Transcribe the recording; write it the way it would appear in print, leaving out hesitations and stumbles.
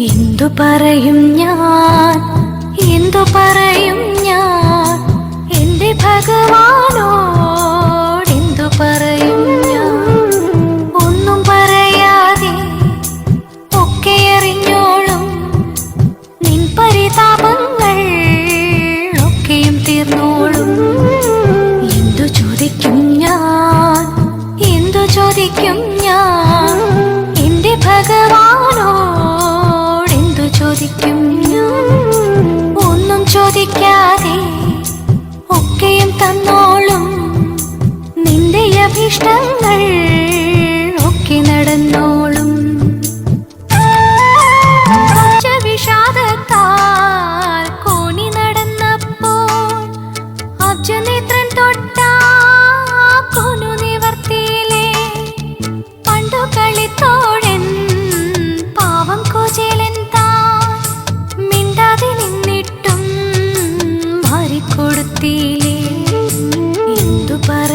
എന്തു പറയും ഞാൻ, എന്തു പറയും ഞാൻ എൻ്റെ ഭഗവാനോട്, എന്തു പറയും ഞാൻ. ഒന്നും പറയാതെ ഒക്കെ അറിഞ്ഞോളും നിൻ പരിതാപങ്ങൾ ഒക്കെയും തീർന്നോളും. എന്തു ചോദിക്കും ഞാൻ, എന്തു ചോദിക്കും ഞാൻ എൻ്റെ ഭഗവാനോട്, എന്തു ചോദിക്കും ഞാൻ. ഒന്നും ചോദിക്കാതെ ഒക്കെയും തന്നോളും നിന്റെ അഭീഷ്ടങ്ങൾ ഒക്കെ നടന്നോളും. വിഷാദത്താൽ കോണി നടന്നപ്പോൾ അബ്ജനേത്രൻ തൊട്ടാ കൊനു നിവർത്തിയിലേ. പണ്ടു കളിത്തോഴൻ പാവം കോചേലൻ താൻ മിണ്ടാതെ നിന്നിട്ടും വാരിക്കൊടുത്തില്ലേ. എന്തു പറ